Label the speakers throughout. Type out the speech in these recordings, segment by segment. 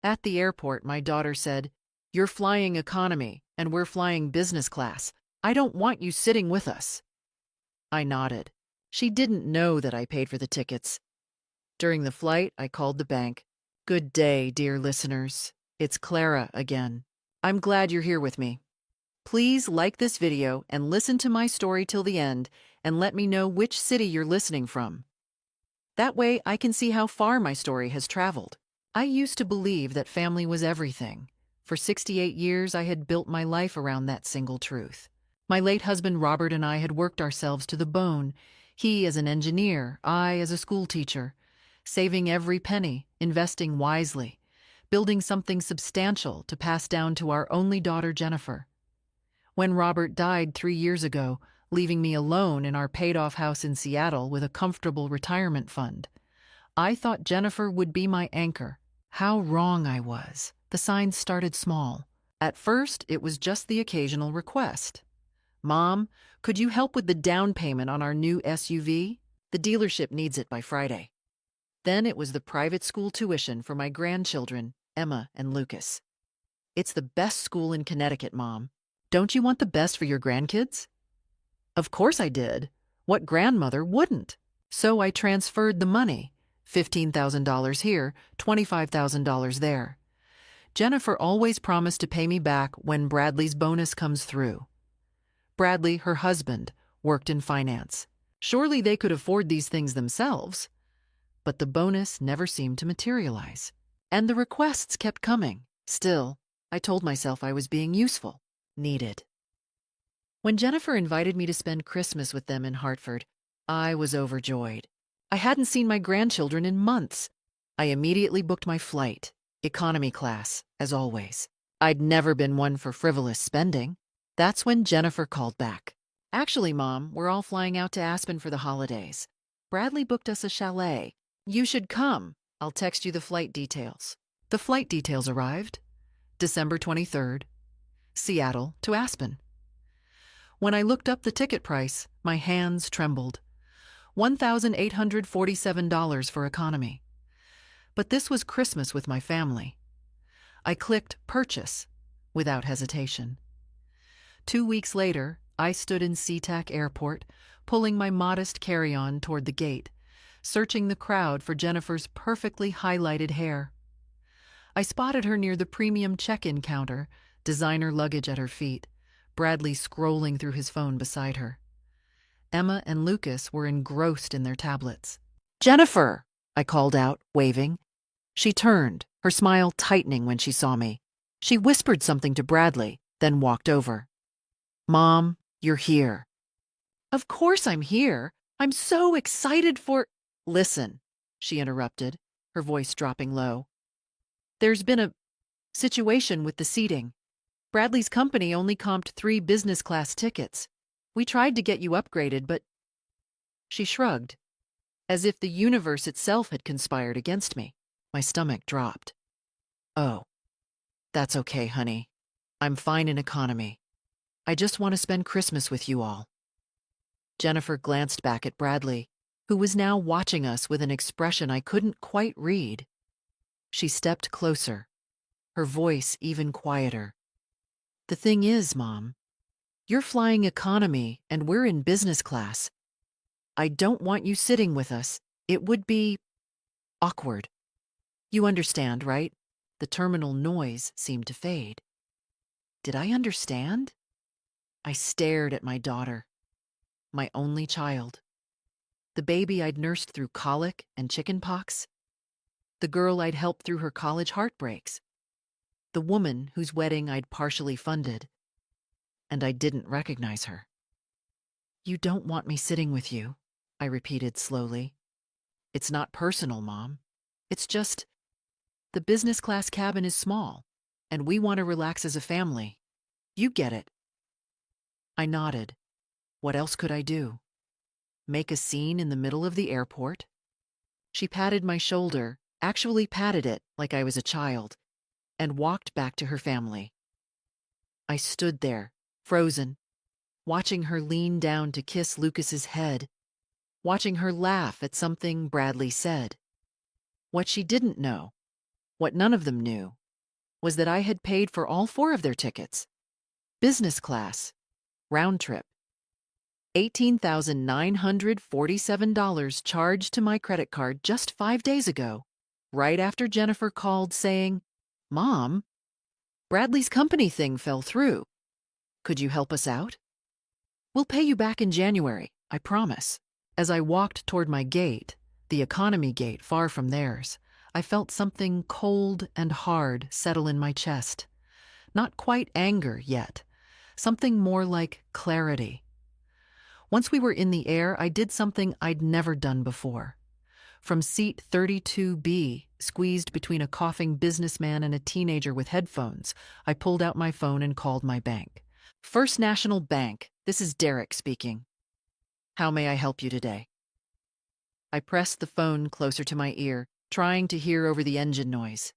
Speaker 1: At the airport, my daughter said, "You're flying economy, and we're flying business class. I don't want you sitting with us." I nodded. She didn't know that I paid for the tickets. During the flight, I called the bank. "Good day, dear listeners. It's Clara again. I'm glad you're here with me. Please like this video and listen to my story till the end and let me know which city you're listening from. That way I can see how far my story has traveled. I used to believe that family was everything. For 68 years, I had built my life around that single truth. My late husband Robert and I had worked ourselves to the bone, he as an engineer, I as a school teacher, saving every penny, investing wisely, building something substantial to pass down to our only daughter, Jennifer. When Robert died 3 years ago, leaving me alone in our paid-off house in Seattle with a comfortable retirement fund, I thought Jennifer would be my anchor. How wrong I was. The signs started small. At first, it was just the occasional request. "Mom, could you help with the down payment on our new SUV? The dealership needs it by Friday." Then it was the private school tuition for my grandchildren, Emma and Lucas. "It's the best school in Connecticut, Mom. Don't you want the best for your grandkids?" Of course I did. What grandmother wouldn't? So I transferred the money. $15,000 here, $25,000 there. Jennifer always promised to pay me back when Bradley's bonus comes through. Bradley, her husband, worked in finance. Surely they could afford these things themselves. But the bonus never seemed to materialize. And the requests kept coming. Still, I told myself I was being useful, needed. When Jennifer invited me to spend Christmas with them in Hartford, I was overjoyed. I hadn't seen my grandchildren in months. I immediately booked my flight, economy class, as always. I'd never been one for frivolous spending. That's when Jennifer called back. "Actually, Mom, we're all flying out to Aspen for the holidays. Bradley booked us a chalet. You should come. I'll text you the flight details." The flight details arrived. December 23rd, Seattle to Aspen. When I looked up the ticket price, my hands trembled. $1,847 for economy. But this was Christmas with my family. I clicked purchase without hesitation. 2 weeks later, I stood in SeaTac Airport, pulling my modest carry-on toward the gate, searching the crowd for Jennifer's perfectly highlighted hair. I spotted her near the premium check-in counter, designer luggage at her feet, Bradley scrolling through his phone beside her. Emma and Lucas were engrossed in their tablets. "Jennifer!" I called out, waving. She turned, her smile tightening when she saw me. She whispered something to Bradley, then walked over. "Mom, you're here." "Of course I'm here. I'm so excited for—" "Listen," she interrupted, her voice dropping low. "There's been a situation with the seating. Bradley's company only comped 3 business class tickets. We tried to get you upgraded, but—" She shrugged, as if the universe itself had conspired against me. My stomach dropped. "Oh, that's okay, honey. I'm fine in economy. I just want to spend Christmas with you all." Jennifer glanced back at Bradley, who was now watching us with an expression I couldn't quite read. She stepped closer, her voice even quieter. "The thing is, Mom, you're flying economy and we're in business class. I don't want you sitting with us. It would be awkward. You understand, right?" The terminal noise seemed to fade. Did I understand? I stared at my daughter, my only child. The baby I'd nursed through colic and chickenpox. The girl I'd helped through her college heartbreaks. The woman whose wedding I'd partially funded. And I didn't recognize her. "You don't want me sitting with you," I repeated slowly. "It's not personal, Mom. It's just the business class cabin is small, and we want to relax as a family. You get it." I nodded. What else could I do? Make a scene in the middle of the airport? She patted my shoulder, actually patted it like I was a child, and walked back to her family. I stood there, frozen, watching her lean down to kiss Lucas's head, watching her laugh at something Bradley said. What she didn't know What none of them knew was that I had paid for all 4 of their tickets. Business class, round trip. $18,947 charged to my credit card just 5 days ago, right after Jennifer called saying, "Mom, Bradley's company thing fell through. Could you help us out? We'll pay you back in January, I promise." As I walked toward my gate, the economy gate far from theirs, I felt something cold and hard settle in my chest. Not quite anger yet, something more like clarity. Once we were in the air, I did something I'd never done before. From seat 32B, squeezed between a coughing businessman and a teenager with headphones, I pulled out my phone and called my bank. First National Bank, this is Derek speaking. How may I help you today? I pressed the phone closer to my ear, trying to hear over the engine noise.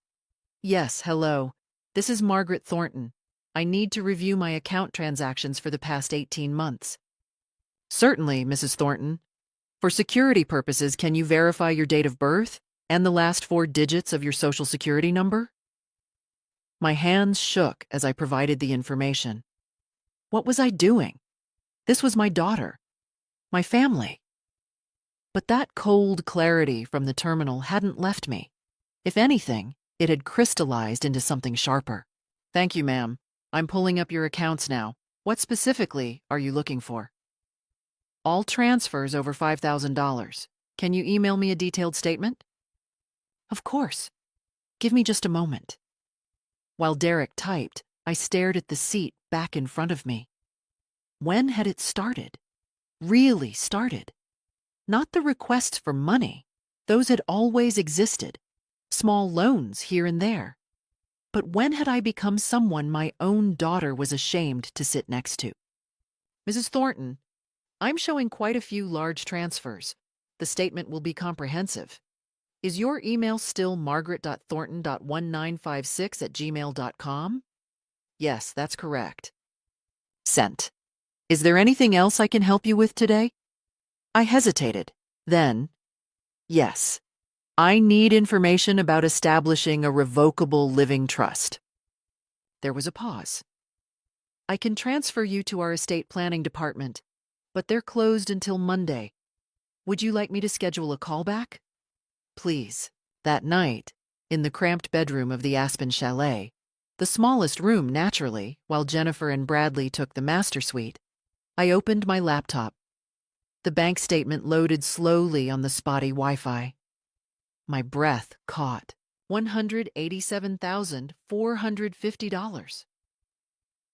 Speaker 1: Yes, hello. This is Margaret Thornton. I need to review my account transactions for the past 18 months. Certainly, Mrs. Thornton. For security purposes, can you verify your date of birth and the last 4 digits of your Social Security number? My hands shook as I provided the information. What was I doing? This was my daughter, my family. But that cold clarity from the terminal hadn't left me. If anything, it had crystallized into something sharper. Thank you, ma'am. I'm pulling up your accounts now. What specifically are you looking for? All transfers over $5,000. Can you email me a detailed statement? Of course. Give me just a moment. While Derek typed, I stared at the seat back in front of me. When had it started? Really started? Not the requests for money. Those had always existed. Small loans here and there. But when had I become someone my own daughter was ashamed to sit next to? Mrs. Thornton, I'm showing quite a few large transfers. The statement will be comprehensive. Is your email still margaret.thornton.1956@gmail.com? Yes, that's correct. Sent. Is there anything else I can help you with today? I hesitated. Then, yes. I need information about establishing a revocable living trust. There was a pause. I can transfer you to our estate planning department, but they're closed until Monday. Would you like me to schedule a callback? Please. That night, in the cramped bedroom of the Aspen Chalet, the smallest room naturally, while Jennifer and Bradley took the master suite, I opened my laptop. The bank statement loaded slowly on the spotty Wi-Fi. My breath caught. $187,450.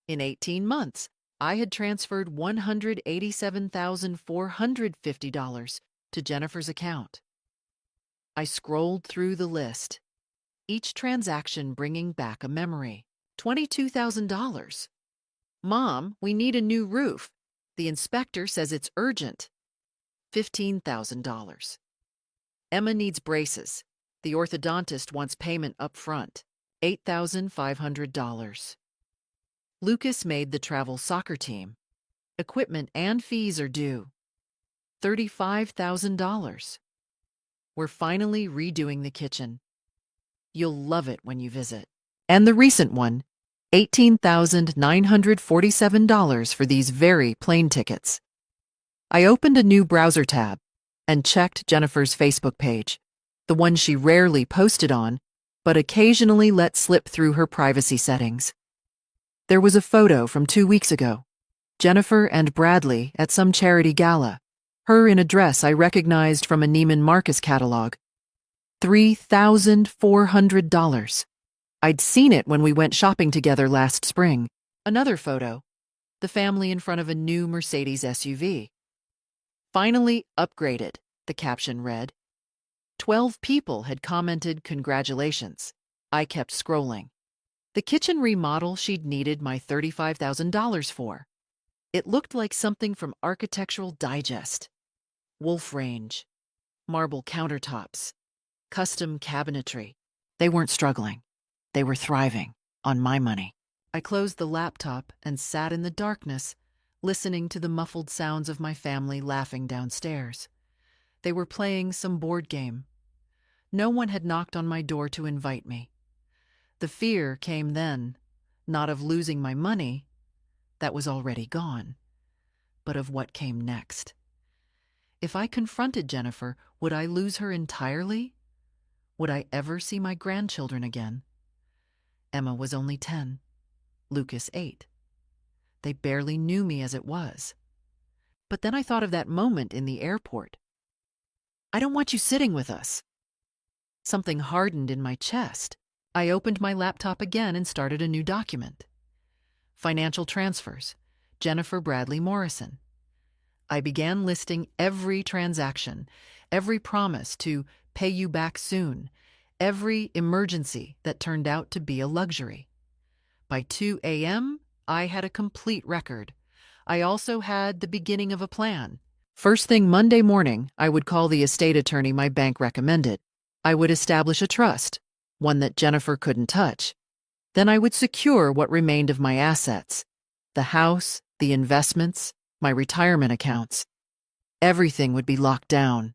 Speaker 1: In 18 months, I had transferred $187,450 to Jennifer's account. I scrolled through the list, each transaction bringing back a memory. $22,000. Mom, we need a new roof. The inspector says it's urgent. $15,000. Emma needs braces. The orthodontist wants payment up front. $8,500. Lucas made the travel soccer team. Equipment and fees are due. $35,000. We're finally redoing the kitchen. You'll love it when you visit. And the recent one, $18,947 for these very plane tickets. I opened a new browser tab and checked Jennifer's Facebook page, the one she rarely posted on, but occasionally let slip through her privacy settings. There was a photo from 2 weeks ago. Jennifer and Bradley at some charity gala, her in a dress I recognized from a Neiman Marcus catalog. $3,400. I'd seen it when we went shopping together last spring. Another photo, the family in front of a new Mercedes SUV. Finally upgraded, the caption read. 12 people had commented congratulations. I kept scrolling. The kitchen remodel she'd needed my $35,000 for. It looked like something from Architectural Digest. Wolf range, marble countertops, custom cabinetry. They weren't struggling. They were thriving on my money. I closed the laptop and sat in the darkness, listening to the muffled sounds of my family laughing downstairs. They were playing some board game. No one had knocked on my door to invite me. The fear came then, not of losing my money, that was already gone, but of what came next. If I confronted Jennifer, would I lose her entirely? Would I ever see my grandchildren again? Emma was only 10, Lucas 8. They barely knew me as it was. But then I thought of that moment in the airport. I don't want you sitting with us. Something hardened in my chest. I opened my laptop again and started a new document. Financial transfers, Jennifer Bradley Morrison. I began listing every transaction, every promise to pay you back soon, every emergency that turned out to be a luxury. By 2 a.m., I had a complete record. I also had the beginning of a plan. First thing Monday morning, I would call the estate attorney my bank recommended. I would establish a trust, one that Jennifer couldn't touch. Then I would secure what remained of my assets, the house, the investments, my retirement accounts. Everything would be locked down.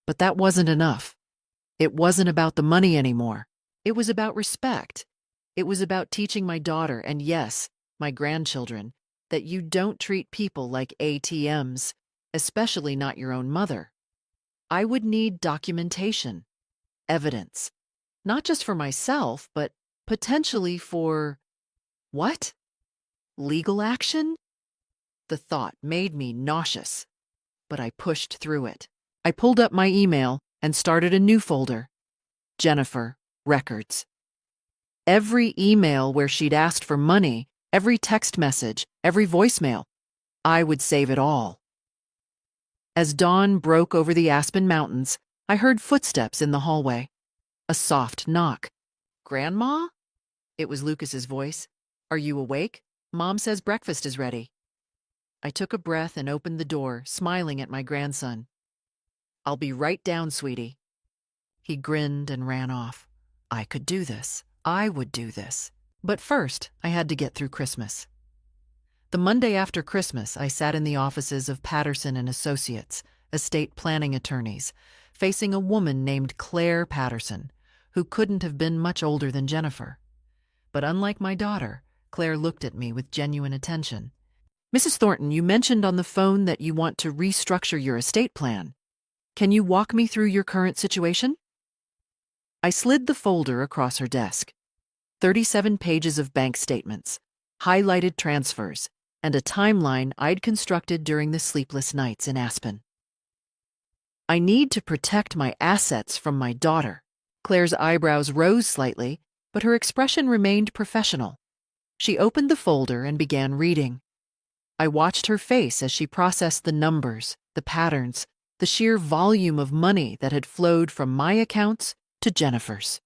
Speaker 1: But that wasn't enough. It wasn't about the money anymore. It was about respect. It was about teaching my daughter, and yes, my grandchildren, that you don't treat people like ATMs, especially not your own mother. I would need documentation, evidence, not just for myself, but potentially for what? Legal action? The thought made me nauseous, but I pushed through it. I pulled up my email and started a new folder. Jennifer, Records. Every email where she'd asked for money, every text message, every voicemail, I would save it all. As dawn broke over the Aspen Mountains, I heard footsteps in the hallway. A soft knock. Grandma? It was Lucas's voice. Are you awake? Mom says breakfast is ready. I took a breath and opened the door, smiling at my grandson. I'll be right down, sweetie. He grinned and ran off. I could do this. I would do this. But first, I had to get through Christmas. The Monday after Christmas, I sat in the offices of Patterson and Associates, estate planning attorneys, facing a woman named Claire Patterson, who couldn't have been much older than Jennifer. But unlike my daughter, Claire looked at me with genuine attention. Mrs. Thornton, you mentioned on the phone that you want to restructure your estate plan. Can you walk me through your current situation? I slid the folder across her desk. 37 pages of bank statements, highlighted transfers, and a timeline I'd constructed during the sleepless nights in Aspen. I need to protect my assets from my daughter. Claire's eyebrows rose slightly, but her expression remained professional. She opened the folder and began reading. I watched her face as she processed the numbers, the patterns, the sheer volume of money that had flowed from my accounts to Jennifer's.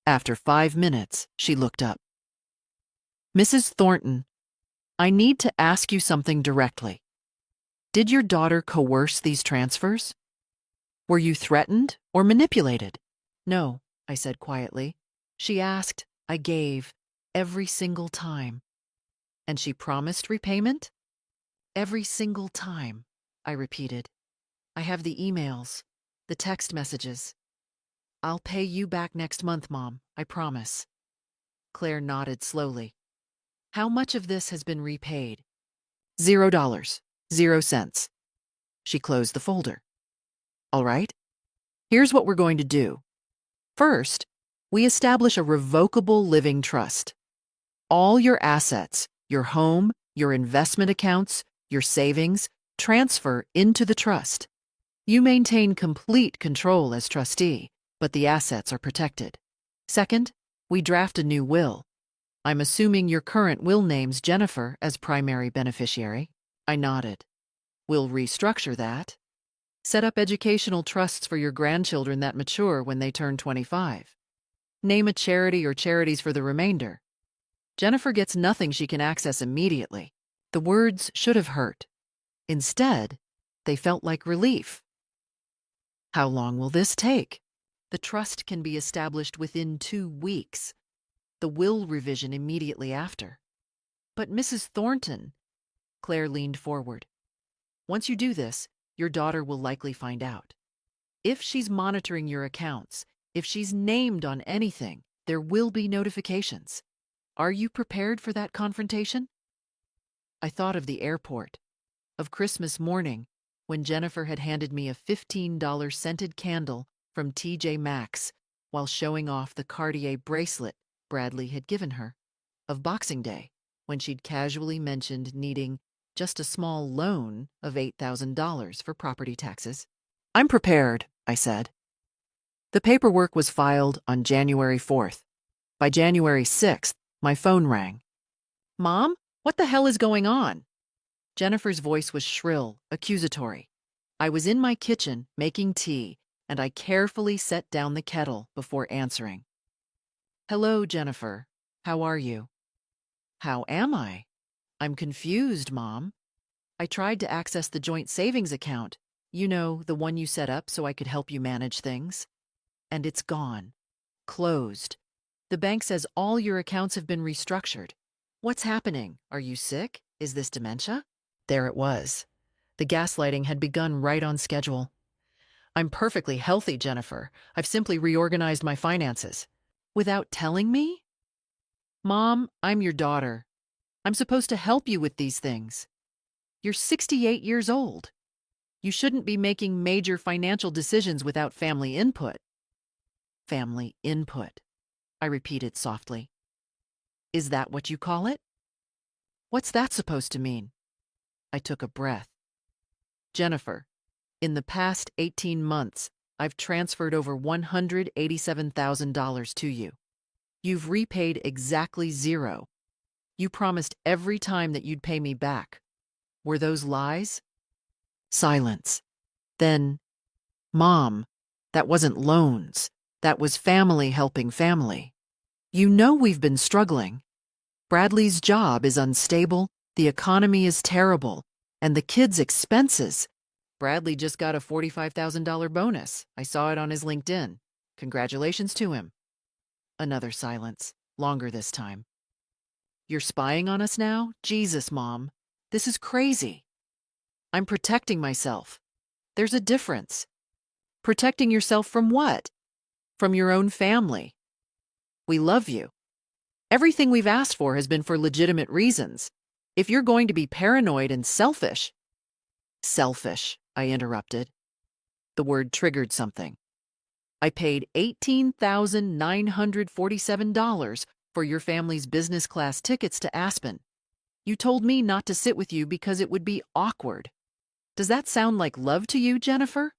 Speaker 1: After 5 minutes, she looked up. Mrs. Thornton, I need to ask you something directly. Did your daughter coerce these transfers? Were you threatened or manipulated? No, I said quietly. She asked, I gave, every single time. And she promised repayment? Every single time, I repeated. I have the emails, the text messages. I'll pay you back next month, Mom, I promise. Claire nodded slowly. How much of this has been repaid? $0, 0 cents. She closed the folder. All right, here's what we're going to do. First, we establish a revocable living trust. All your assets, your home, your investment accounts, your savings, transfer into the trust. You maintain complete control as trustee, but the assets are protected. Second, we draft a new will. I'm assuming your current will names Jennifer as primary beneficiary. I nodded. We'll restructure that. Set up educational trusts for your grandchildren that mature when they turn 25. Name a charity or charities for the remainder. Jennifer gets nothing she can access immediately. The words should have hurt. Instead, they felt like relief. How long will this take? The trust can be established within 2 weeks. The will revision immediately after. But Mrs. Thornton, Claire leaned forward. Once you do this, your daughter will likely find out. If she's monitoring your accounts, if she's named on anything, There will be notifications. Are you prepared for that confrontation? I thought of the airport, of Christmas morning, when Jennifer had handed me a $15 scented candle from TJ Maxx while showing off the Cartier bracelet Bradley had given her, of Boxing Day, when she'd casually mentioned needing just a small loan of $8,000 for property taxes. I'm prepared, I said. The paperwork was filed on January 4th. By January 6th, my phone rang. Mom, what the hell is going on? Jennifer's voice was shrill, accusatory. I was in my kitchen making tea, and I carefully set down the kettle before answering. Hello, Jennifer. How are you? How am I? I'm confused, Mom. I tried to access the joint savings account, you know, the one you set up so I could help you manage things. And it's gone. Closed. The bank says all your accounts have been restructured. What's happening? Are you sick? Is this dementia? There it was. The gaslighting had begun right on schedule. I'm perfectly healthy, Jennifer. I've simply reorganized my finances. Without telling me? Mom, I'm your daughter. I'm supposed to help you with these things. You're 68 years old. You shouldn't be making major financial decisions without family input. Family input, I repeated softly. Is that what you call it? What's that supposed to mean? I took a breath. Jennifer, in the past 18 months, I've transferred over $187,000 to you. You've repaid exactly zero. You promised every time that you'd pay me back. Were those lies? Silence. Then, Mom, that wasn't loans. That was family helping family. You know we've been struggling. Bradley's job is unstable, the economy is terrible, and the kids' expenses. Bradley just got a $45,000 bonus. I saw it on his LinkedIn. Congratulations to him. Another silence, longer this time. You're spying on us now? Jesus, Mom. This is crazy. I'm protecting myself. There's a difference. Protecting yourself from what? From your own family. We love you. Everything we've asked for has been for legitimate reasons. If you're going to be paranoid and selfish. Selfish, I interrupted. The word triggered something. I paid $18,947 for your family's business class tickets to Aspen. You told me not to sit with you because it would be awkward. Does that sound like love to you, Jennifer?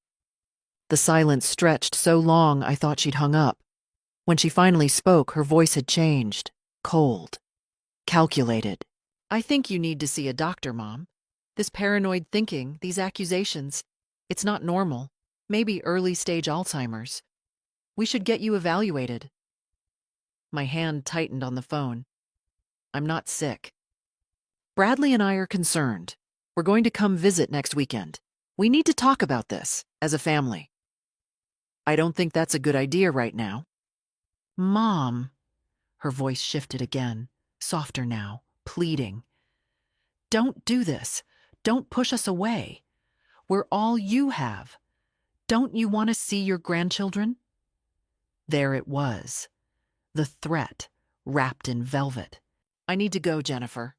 Speaker 1: The silence stretched so long I thought she'd hung up. When she finally spoke, her voice had changed. Cold. Calculated. I think you need to see a doctor, Mom. This paranoid thinking, these accusations, it's not normal. Maybe early-stage Alzheimer's. We should get you evaluated. My hand tightened on the phone. I'm not sick. Bradley and I are concerned. We're going to come visit next weekend. We need to talk about this as a family. I don't think that's a good idea right now. Mom. Her voice shifted again, softer now, pleading. Don't do this. Don't push us away. We're all you have. Don't you want to see your grandchildren? There it was. The threat, wrapped in velvet. I need to go, Jennifer.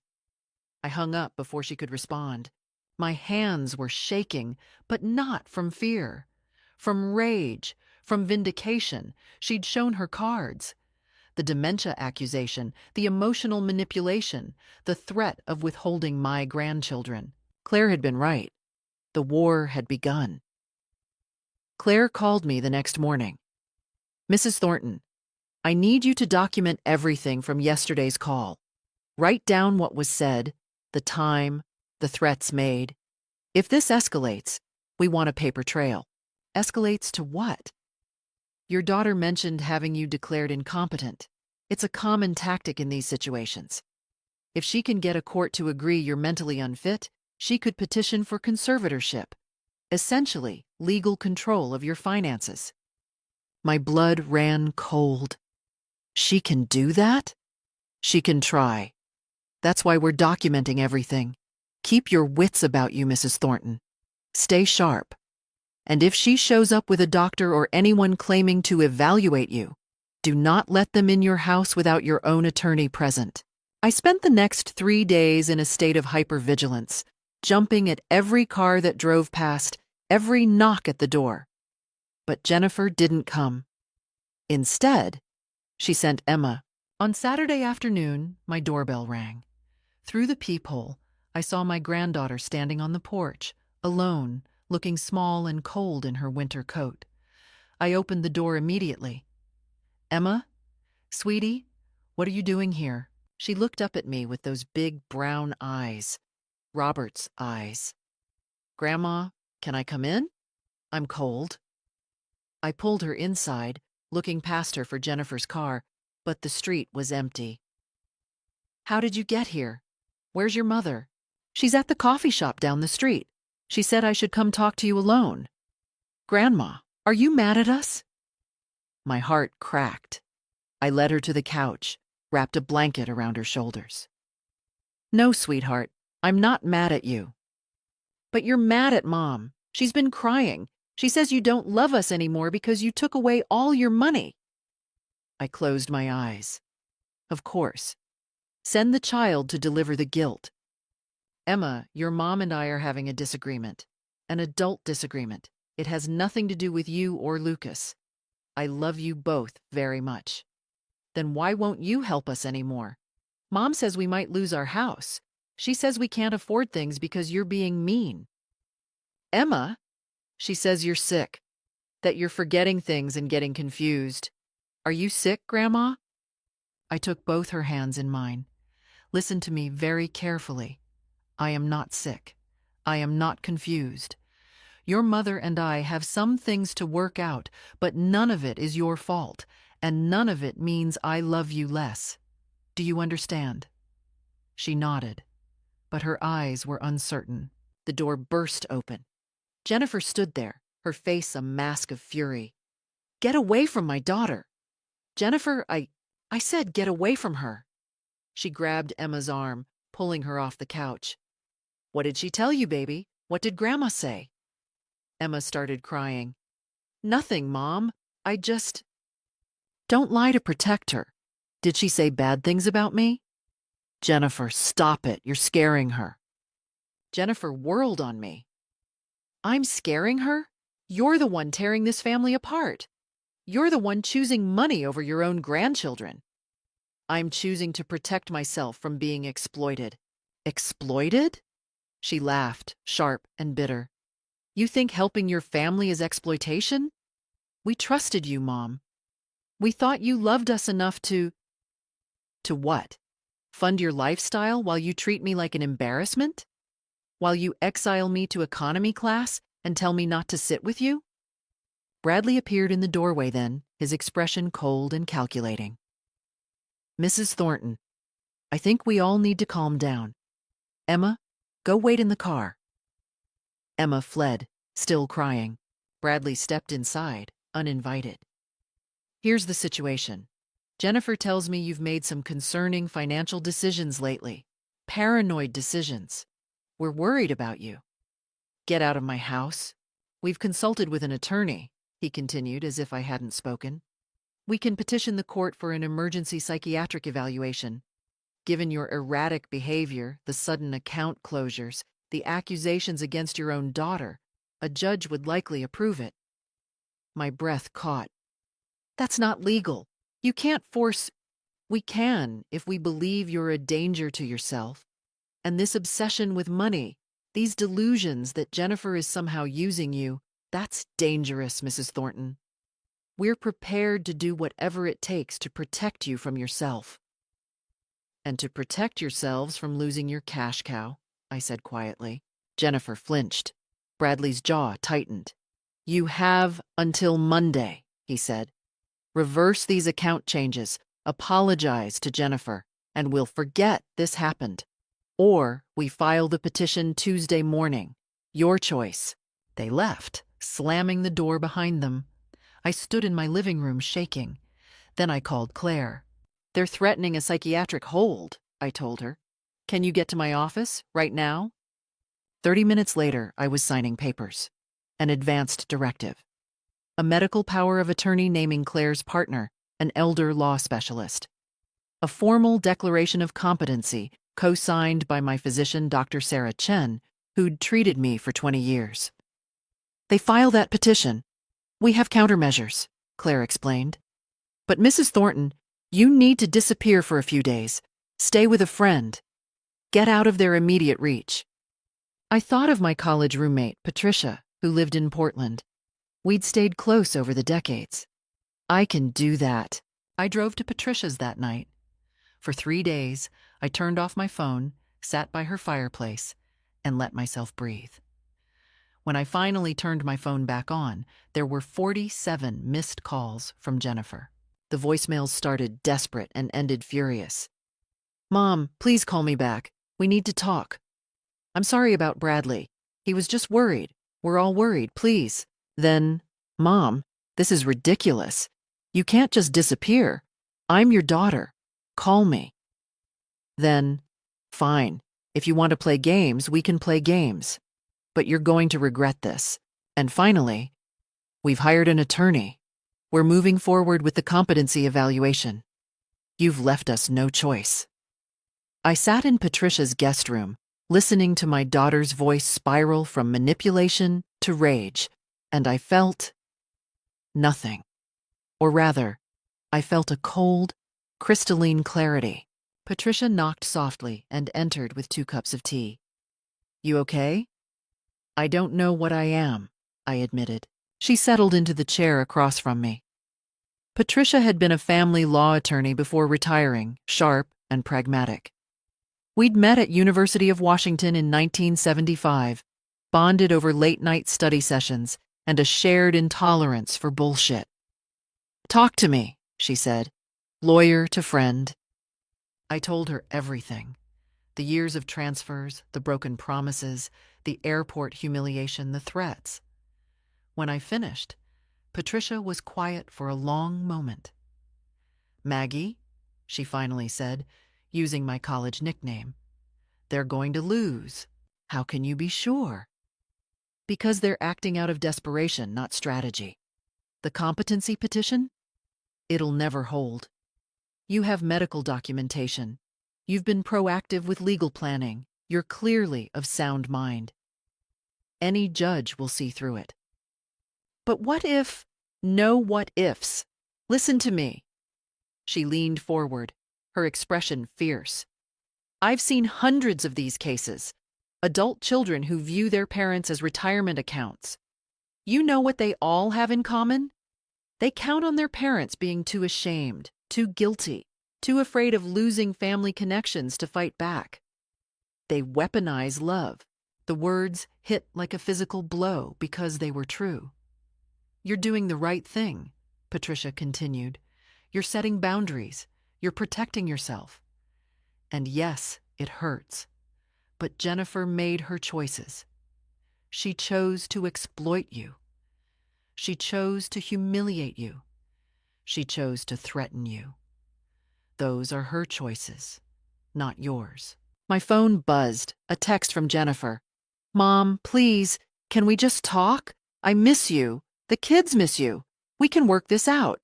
Speaker 1: I hung up before she could respond. My hands were shaking, but not from fear. From rage, from vindication. She'd shown her cards. The dementia accusation, the emotional manipulation, the threat of withholding my grandchildren. Claire had been right. The war had begun. Claire called me the next morning. Mrs. Thornton, I need you to document everything from yesterday's call. Write down what was said, the time, the threats made. If this escalates, we want a paper trail. Escalates to what? Your daughter mentioned having you declared incompetent. It's a common tactic in these situations. If she can get a court to agree you're mentally unfit, she could petition for conservatorship, essentially legal control of your finances. My blood ran cold. She can do that? She can try. That's why we're documenting everything. Keep your wits about you, Mrs. Thornton. Stay sharp. And if she shows up with a doctor or anyone claiming to evaluate you, Do not let them in your house without your own attorney present. I spent the next 3 days in a state of hypervigilance, jumping at every car that drove past, every knock at the door. But Jennifer didn't come. Instead, she sent Emma. On Saturday afternoon, my doorbell rang. Through the peephole, I saw my granddaughter standing on the porch, alone, looking small and cold in her winter coat. I opened the door immediately. "Emma? Sweetie, what are you doing here?" She looked up at me with those big brown eyes, Robert's eyes. "Grandma, can I come in? I'm cold." I pulled her inside, looking past her for Jennifer's car, but the street was empty. "How did you get here? Where's your mother?" "She's at the coffee shop down the street. She said I should come talk to you alone." "Grandma, are you mad at us?" My heart cracked. I led her to the couch, wrapped a blanket around her shoulders. "No, sweetheart, I'm not mad at you." "But you're mad at Mom. She's been crying. She says you don't love us anymore because you took away all your money." I closed my eyes. Of course. Send the child to deliver the guilt. "Emma, your mom and I are having a disagreement. An adult disagreement. It has nothing to do with you or Lucas. I love you both very much." "Then why won't you help us anymore? Mom says we might lose our house. She says we can't afford things because you're being mean." "Emma, she says you're sick, that you're forgetting things and getting confused. Are you sick, Grandma?" I took both her hands in mine. "Listen to me very carefully. I am not sick. I am not confused. Your mother and I have some things to work out, but none of it is your fault, and none of it means I love you less. Do you understand?" She nodded, but her eyes were uncertain. The door burst open. Jennifer stood there, her face a mask of fury. "Get away from my daughter!" "Jennifer, I said get away from her." She grabbed Emma's arm, pulling her off the couch. "What did she tell you, baby? What did Grandma say?" Emma started crying. "Nothing, Mom. I just—" "Don't lie to protect her. Did she say bad things about me?" "Jennifer, stop it. You're scaring her." Jennifer whirled on me. "I'm scaring her? You're the one tearing this family apart. You're the one choosing money over your own grandchildren." "I'm choosing to protect myself from being exploited." "Exploited?" She laughed, sharp and bitter. "You think helping your family is exploitation? We trusted you, Mom. We thought you loved us enough to—" "To what? Fund your lifestyle while you treat me like an embarrassment? While you exile me to economy class and tell me not to sit with you?" Bradley appeared in the doorway then, his expression cold and calculating. "Mrs. Thornton, I think we all need to calm down. Emma, go wait in the car." Emma fled, still crying. Bradley stepped inside, uninvited. "Here's the situation. Jennifer tells me you've made some concerning financial decisions lately. Paranoid decisions. We're worried about you." "Get out of my house. We've consulted with an attorney," he continued as if I hadn't spoken. "We can petition the court for an emergency psychiatric evaluation. Given your erratic behavior, the sudden account closures, the accusations against your own daughter, a judge would likely approve it." My breath caught. "That's not legal. You can't force—" "We can if we believe you're a danger to yourself. And this obsession with money, these delusions that Jennifer is somehow using you, that's dangerous, Mrs. Thornton. We're prepared to do whatever it takes to protect you from yourself." "And to protect yourselves from losing your cash cow," I said quietly. Jennifer flinched. Bradley's jaw tightened. "You have until Monday," he said. "Reverse these account changes, apologize to Jennifer, and we'll forget this happened. Or we file the petition Tuesday morning. Your choice." They left, slamming the door behind them. I stood in my living room shaking. Then I called Claire. "They're threatening a psychiatric hold," I told her. "Can you get to my office right now?" 30 minutes later, I was signing papers. An advanced directive. A medical power of attorney naming Claire's partner, an elder law specialist. A formal declaration of competency co-signed by my physician, Dr. Sarah Chen, who'd treated me for 20 years. They file that petition. We have countermeasures, Claire explained. But Mrs. Thornton, you need to disappear for a few days. Stay with a friend. Get out of their immediate reach. I thought of my college roommate, Patricia, who lived in Portland. We'd stayed close over the decades. I can do that. I drove to Patricia's that night. For 3 days, I turned off my phone, sat by her fireplace, and let myself breathe. When I finally turned my phone back on, there were 47 missed calls from Jennifer. The voicemails started desperate and ended furious. Mom, please call me back. We need to talk. I'm sorry about Bradley. He was just worried. We're all worried, please. Then, Mom, this is ridiculous. You can't just disappear. I'm your daughter. Call me. Then, fine. If you want to play games, we can play games. But you're going to regret this. And finally, we've hired an attorney. We're moving forward with the competency evaluation. You've left us no choice. I sat in Patricia's guest room, listening to my daughter's voice spiral from manipulation to rage, and I felt nothing. Or rather, I felt a cold, crystalline clarity. Patricia knocked softly and entered with 2 cups of tea. You okay? I don't know what I am, I admitted. She settled into the chair across from me. Patricia had been a family law attorney before retiring, sharp and pragmatic. We'd met at University of Washington in 1975, bonded over late-night study sessions and a shared intolerance for bullshit. Talk to me, she said, lawyer to friend. I told her everything. The years of transfers, the broken promises, the airport humiliation, the threats. When I finished, Patricia was quiet for a long moment. Maggie, she finally said, using my college nickname, they're going to lose. How can you be sure? Because they're acting out of desperation, not strategy. The competency petition? It'll never hold. You have medical documentation. You've been proactive with legal planning. You're clearly of sound mind. Any judge will see through it. But what if? No what ifs. Listen to me. She leaned forward, her expression fierce. I've seen hundreds of these cases. Adult children who view their parents as retirement accounts. You know what they all have in common? They count on their parents being too ashamed, too guilty, too afraid of losing family connections to fight back. They weaponize love. The words hit like a physical blow because they were true. You're doing the right thing, Patricia continued. You're setting boundaries. You're protecting yourself. And yes, it hurts. But Jennifer made her choices. She chose to exploit you. She chose to humiliate you. She chose to threaten you. Those are her choices, not yours. My phone buzzed, a text from Jennifer. Mom, please, can we just talk? I miss you. The kids miss you. We can work this out.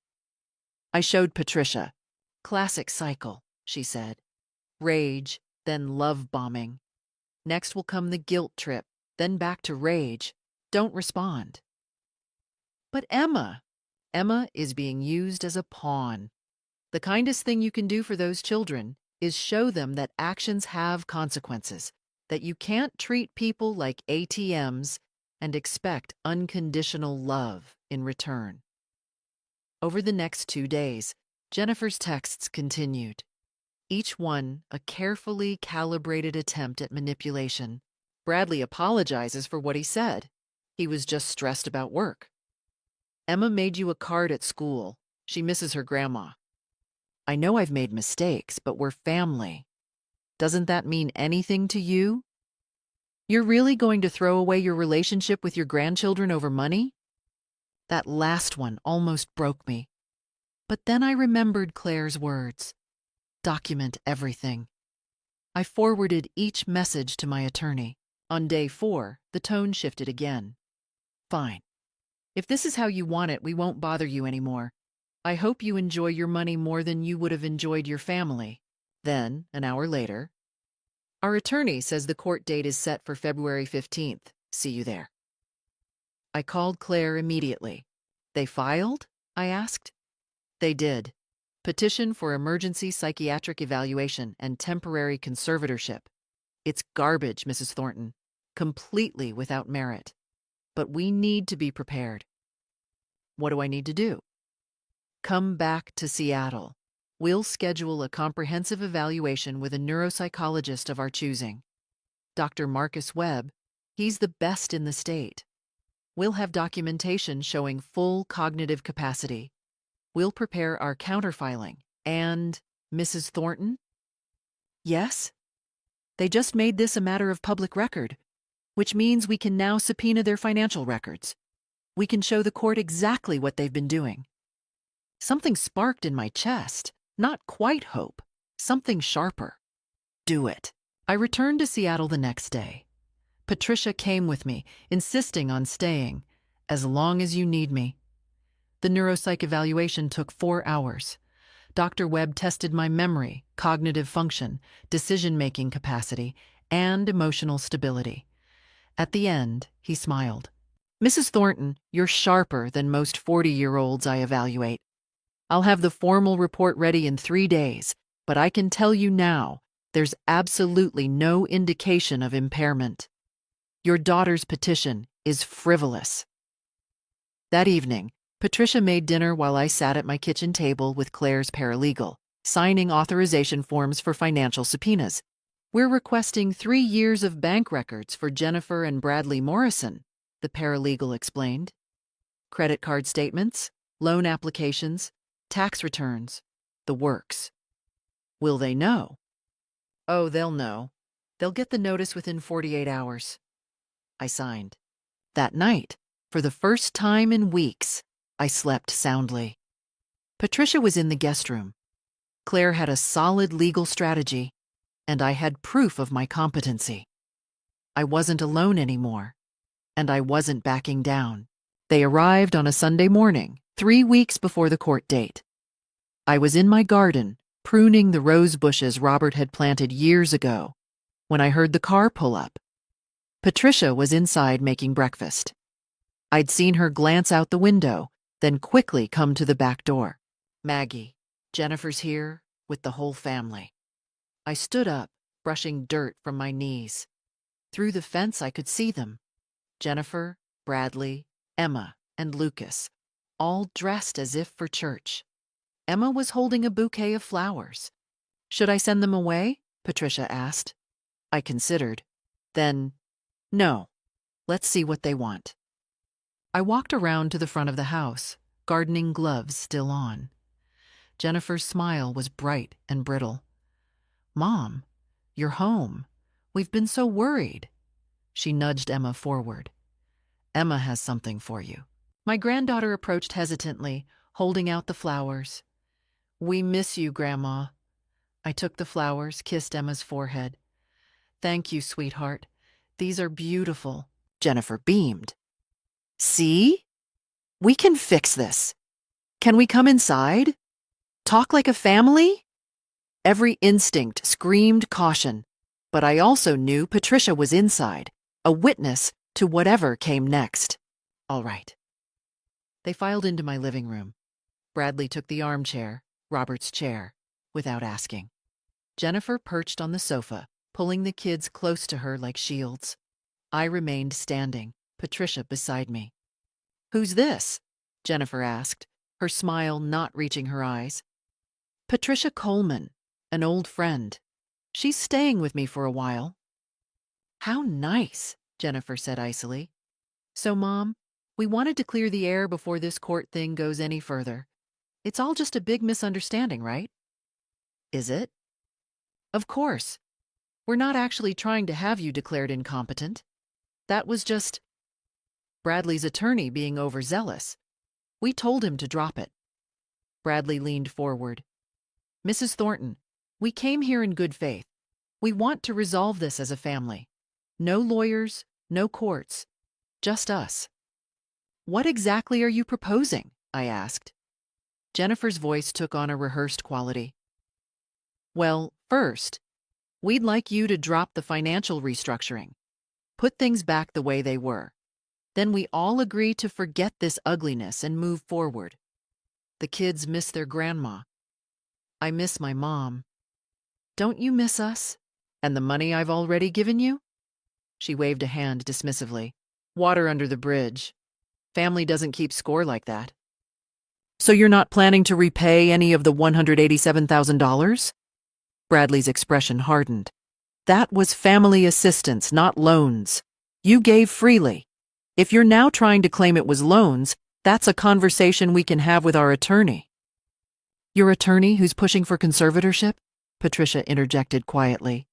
Speaker 1: I showed Patricia. Classic cycle, she said. Rage, then love bombing. Next will come the guilt trip, then back to rage. Don't respond. But Emma is being used as a pawn. The kindest thing you can do for those children is show them that actions have consequences, that you can't treat people like ATMs and expect unconditional love in return. Over the next 2 days, Jennifer's texts continued, each one a carefully calibrated attempt at manipulation. Bradley apologizes for what he said. He was just stressed about work. Emma made you a card at school. She misses her grandma. I know I've made mistakes, but we're family. Doesn't that mean anything to you? You're really going to throw away your relationship with your grandchildren over money? That last one almost broke me. But then I remembered Claire's words. Document everything. I forwarded each message to my attorney. On day 4, the tone shifted again. Fine. If this is how you want it, we won't bother you anymore. I hope you enjoy your money more than you would have enjoyed your family. Then, an hour later, our attorney says the court date is set for February 15th. See you there. I called Claire immediately. They filed? I asked. They did. Petition for emergency psychiatric evaluation and temporary conservatorship. It's garbage, Mrs. Thornton. Completely without merit. But we need to be prepared. What do I need to do? Come back to Seattle. We'll schedule a comprehensive evaluation with a neuropsychologist of our choosing. Dr. Marcus Webb, he's the best in the state. We'll have documentation showing full cognitive capacity. We'll prepare our counterfiling. And Mrs. Thornton? Yes? They just made this a matter of public record, which means we can now subpoena their financial records. We can show the court exactly what they've been doing. Something sparked in my chest. Not quite hope. Something sharper. Do it. I returned to Seattle the next day. Patricia came with me, insisting on staying, as long as you need me. The neuropsych evaluation took 4 hours. Dr. Webb tested my memory, cognitive function, decision-making capacity, and emotional stability. At the end, he smiled. Mrs. Thornton, you're sharper than most 40-year-olds I evaluate. I'll have the formal report ready in 3 days, but I can tell you now, there's absolutely no indication of impairment. Your daughter's petition is frivolous. That evening, Patricia made dinner while I sat at my kitchen table with Claire's paralegal, signing authorization forms for financial subpoenas. We're requesting 3 years of bank records for Jennifer and Bradley Morrison, the paralegal explained. Credit card statements, loan applications, tax returns, the works. Will they know? Oh, they'll know. They'll get the notice within 48 hours. I signed. That night, for the first time in weeks, I slept soundly. Patricia was in the guest room. Claire had a solid legal strategy, and I had proof of my competency. I wasn't alone anymore, and I wasn't backing down. They arrived on a Sunday morning, 3 weeks before the court date. I was in my garden, pruning the rose bushes Robert had planted years ago, when I heard the car pull up. Patricia was inside making breakfast. I'd seen her glance out the window, then quickly come to the back door. Maggie, Jennifer's here with the whole family. I stood up, brushing dirt from my knees. Through the fence I could see them. Jennifer, Bradley, Emma, and Lucas, all dressed as if for church. Emma was holding a bouquet of flowers. Should I send them away? Patricia asked. I considered. Then, no. Let's see what they want. I walked around to the front of the house, gardening gloves still on. Jennifer's smile was bright and brittle. Mom, you're home. We've been so worried. She nudged Emma forward. Emma has something for you. My granddaughter approached hesitantly, holding out the flowers. We miss you, Grandma. I took the flowers, kissed Emma's forehead. Thank you, sweetheart. These are beautiful. Jennifer beamed. See? We can fix this. Can we come inside? Talk like a family? Every instinct screamed caution, but I also knew Patricia was inside, a witness to whatever came next. All right. They filed into my living room. Bradley took the armchair, Robert's chair, without asking. Jennifer perched on the sofa, pulling the kids close to her like shields. I remained standing, Patricia beside me. Who's this? Jennifer asked, her smile not reaching her eyes. Patricia Coleman, an old friend. She's staying with me for a while. How nice, Jennifer said icily. So, Mom, we wanted to clear the air before this court thing goes any further. It's all just a big misunderstanding, right? Is it? Of course. We're not actually trying to have you declared incompetent. That was just Bradley's attorney being overzealous. We told him to drop it. Bradley leaned forward. Mrs. Thornton, we came here in good faith. We want to resolve this as a family. No lawyers, no courts, just us. What exactly are you proposing? I asked. Jennifer's voice took on a rehearsed quality. Well, first, we'd like you to drop the financial restructuring. Put things back the way they were. Then we all agree to forget this ugliness and move forward. The kids miss their grandma. I miss my mom. Don't you miss us? And the money I've already given you? She waved a hand dismissively. Water under the bridge. Family doesn't keep score like that. So you're not planning to repay any of the $187,000? Bradley's expression hardened. That was family assistance, not loans. You gave freely. If you're now trying to claim it was loans, that's a conversation we can have with our attorney. Your attorney who's pushing for conservatorship? Patricia interjected quietly.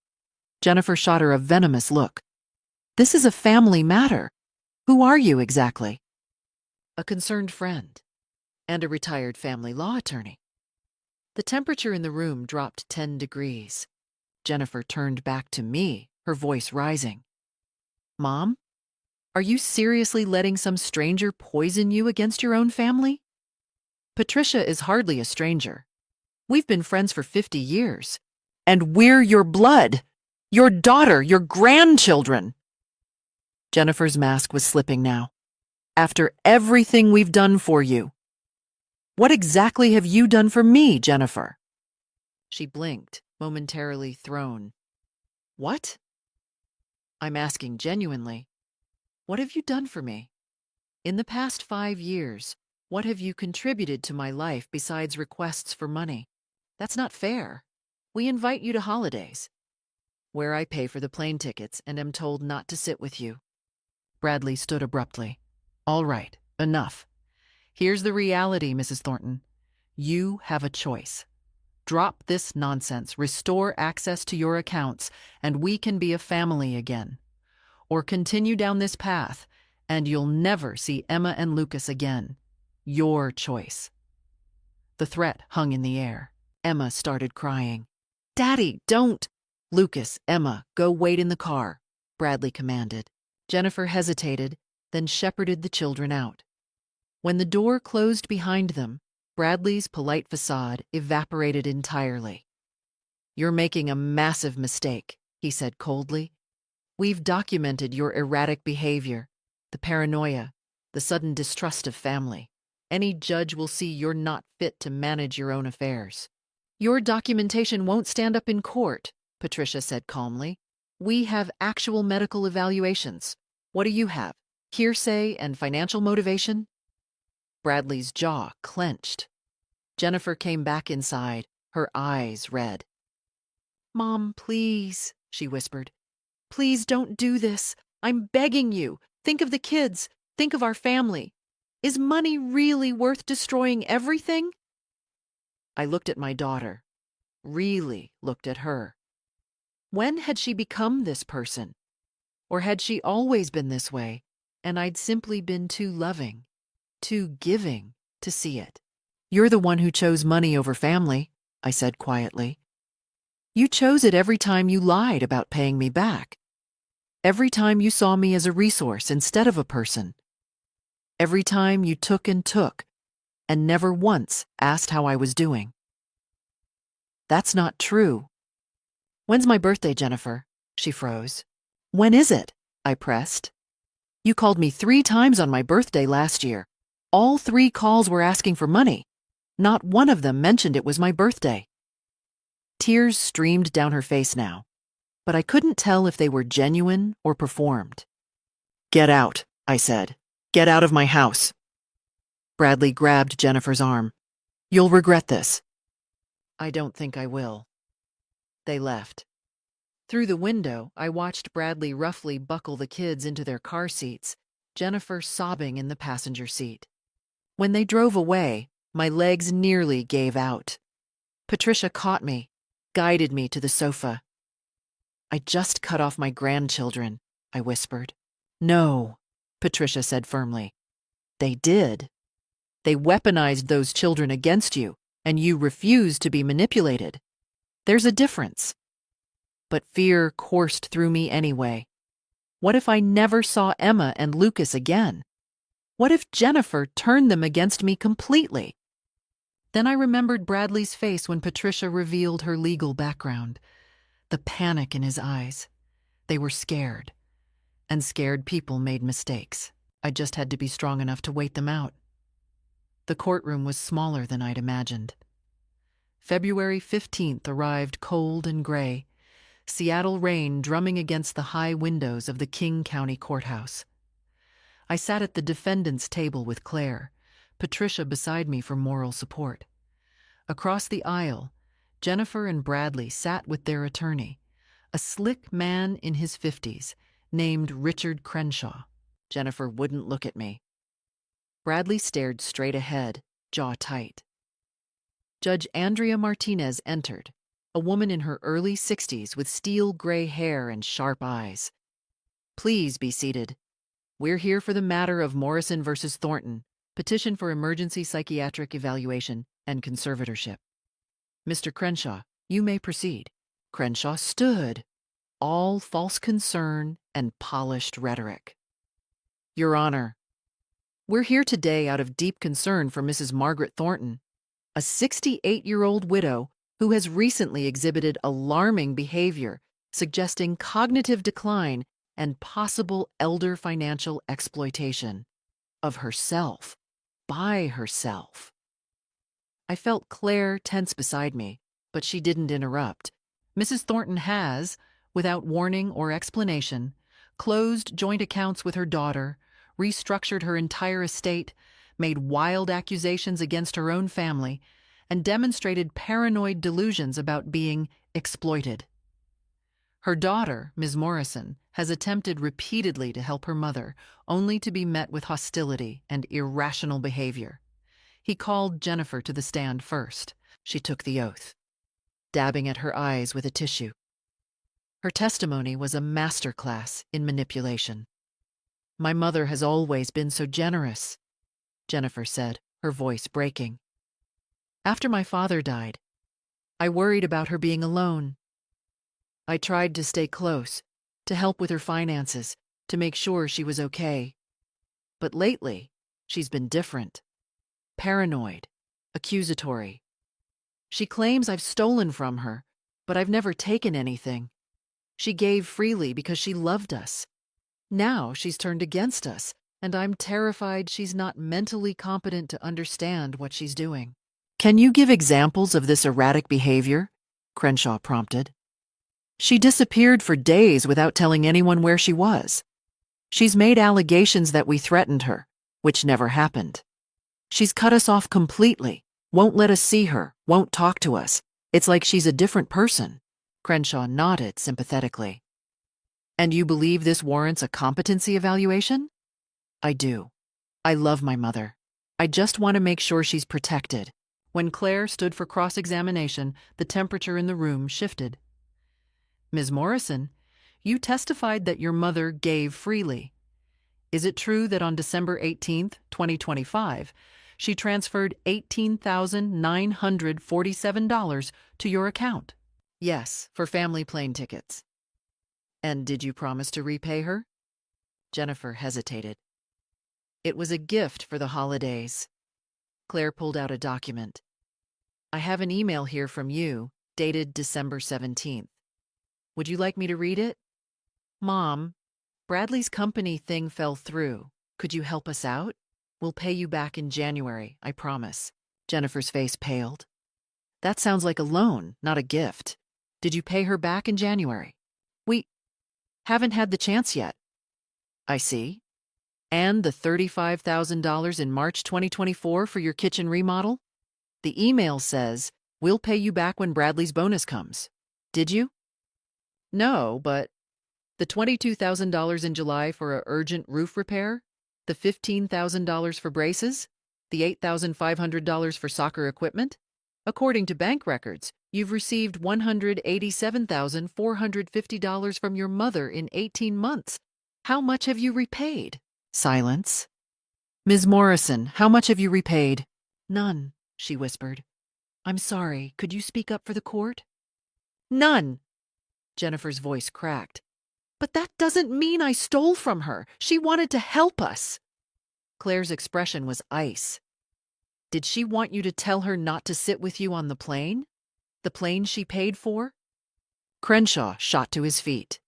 Speaker 1: Jennifer shot her a venomous look. This is a family matter. Who are you exactly? A concerned friend and a retired family law attorney. The temperature in the room dropped 10 degrees. Jennifer turned back to me, her voice rising. Mom, are you seriously letting some stranger poison you against your own family? Patricia is hardly a stranger. We've been friends for 50 years. And we're your blood, your daughter, your grandchildren. Jennifer's mask was slipping now. After everything we've done for you. What exactly have you done for me, Jennifer? She blinked, momentarily thrown. What? I'm asking genuinely. What have you done for me? In the past 5 years, what have you contributed to my life besides requests for money? That's not fair. We invite you to holidays, where I pay for the plane tickets and am told not to sit with you. Bradley stood abruptly. All right, enough. Here's the reality, Mrs. Thornton. You have a choice. Drop this nonsense, restore access to your accounts, and we can be a family again. Or continue down this path, and you'll never see Emma and Lucas again. Your choice. The threat hung in the air. Emma started crying. Daddy, don't! Lucas, Emma, go wait in the car, Bradley commanded. Jennifer hesitated, then shepherded the children out. When the door closed behind them, Bradley's polite facade evaporated entirely. You're making a massive mistake, he said coldly. We've documented your erratic behavior, the paranoia, the sudden distrust of family. Any judge will see you're not fit to manage your own affairs. Your documentation won't stand up in court, Patricia said calmly. We have actual medical evaluations. What do you have? Hearsay and financial motivation? Bradley's jaw clenched. Jennifer came back inside, her eyes red. Mom, please, she whispered. Please don't do this. I'm begging you. Think of the kids. Think of our family. Is money really worth destroying everything? I looked at my daughter. Really looked at her. When had she become this person? Or had she always been this way, and I'd simply been too loving, too giving to see it? You're the one who chose money over family, I said quietly. You chose it every time you lied about paying me back. Every time you saw me as a resource instead of a person. Every time you took and never once asked how I was doing. That's not true. When's my birthday, Jennifer? She froze. When is it? I pressed. You called me 3 times on my birthday last year. All 3 calls were asking for money. Not one of them mentioned it was my birthday. Tears streamed down her face now, but I couldn't tell if they were genuine or performed. Get out, I said. Get out of my house. Bradley grabbed Jennifer's arm. You'll regret this. I don't think I will. They left. Through the window, I watched Bradley roughly buckle the kids into their car seats, Jennifer sobbing in the passenger seat. When they drove away, my legs nearly gave out. Patricia caught me, guided me to the sofa. I just cut off my grandchildren, I whispered. No, Patricia said firmly. They did. They weaponized those children against you, and you refused to be manipulated. There's a difference. But fear coursed through me anyway. What if I never saw Emma and Lucas again? What if Jennifer turned them against me completely? Then I remembered Bradley's face when Patricia revealed her legal background. The panic in his eyes. They were scared. And scared people made mistakes. I just had to be strong enough to wait them out. The courtroom was smaller than I'd imagined. February 15th arrived cold and gray, Seattle rain drumming against the high windows of the King County Courthouse. I sat at the defendant's table with Claire, Patricia beside me for moral support. Across the aisle, Jennifer and Bradley sat with their attorney, a slick man in his 50s named Richard Crenshaw. Jennifer wouldn't look at me. Bradley stared straight ahead, jaw tight. Judge Andrea Martinez entered, a woman in her early 60s with steel gray hair and sharp eyes. Please be seated. We're here for the matter of Morrison versus Thornton, petition for emergency psychiatric evaluation and conservatorship. Mr. Crenshaw, you may proceed. Crenshaw stood, all false concern and polished rhetoric. Your Honor, we're here today out of deep concern for Mrs. Margaret Thornton, a 68-year-old widow who has recently exhibited alarming behavior, suggesting cognitive decline and possible elder financial exploitation of herself, by herself. I felt Claire tense beside me, but she didn't interrupt. Mrs. Thornton has, without warning or explanation, closed joint accounts with her daughter, restructured her entire estate, made wild accusations against her own family, and demonstrated paranoid delusions about being exploited. Her daughter, Ms. Morrison, has attempted repeatedly to help her mother, only to be met with hostility and irrational behavior. He called Jennifer to the stand first. She took the oath, dabbing at her eyes with a tissue. Her testimony was a masterclass in manipulation. My mother has always been so generous, Jennifer said, her voice breaking. After my father died, I worried about her being alone. I tried to stay close, to help with her finances, to make sure she was okay. But lately, she's been different. Paranoid, accusatory. She claims I've stolen from her, but I've never taken anything. She gave freely because she loved us. Now she's turned against us, and I'm terrified she's not mentally competent to understand what she's doing. Can you give examples of this erratic behavior? Crenshaw prompted. She disappeared for days without telling anyone where she was. She's made allegations that we threatened her, which never happened. She's cut us off completely, won't let us see her, won't talk to us. It's like she's a different person. Crenshaw nodded sympathetically. And you believe this warrants a competency evaluation? I do. I love my mother. I just want to make sure she's protected. When Claire stood for cross-examination, the temperature in the room shifted. Ms. Morrison, you testified that your mother gave freely. Is it true that on December 18th, 2025, she transferred $18,947 to your account? Yes, for family plane tickets. And did you promise to repay her? Jennifer hesitated. It was a gift for the holidays. Claire pulled out a document. I have an email here from you, dated December 17th. Would you like me to read it? Mom, Bradley's company thing fell through. Could you help us out? We'll pay you back in January, I promise. Jennifer's face paled. That sounds like a loan, not a gift. Did you pay her back in January? We haven't had the chance yet. I see. And the $35,000 in March 2024 for your kitchen remodel? The email says, we'll pay you back when Bradley's bonus comes. Did you? No, but the $22,000 in July for an urgent roof repair? The $15,000 for braces? The $8,500 for soccer equipment? According to bank records, you've received $187,450 from your mother in 18 months. How much have you repaid? Silence. Ms. Morrison, how much have you repaid? None, she whispered. I'm sorry, could you speak up for the court? None. Jennifer's voice cracked. But that doesn't mean I stole from her. She wanted to help us. Claire's expression was ice. Did she want you to tell her not to sit with you on the plane? The plane she paid for? Crenshaw shot to his feet.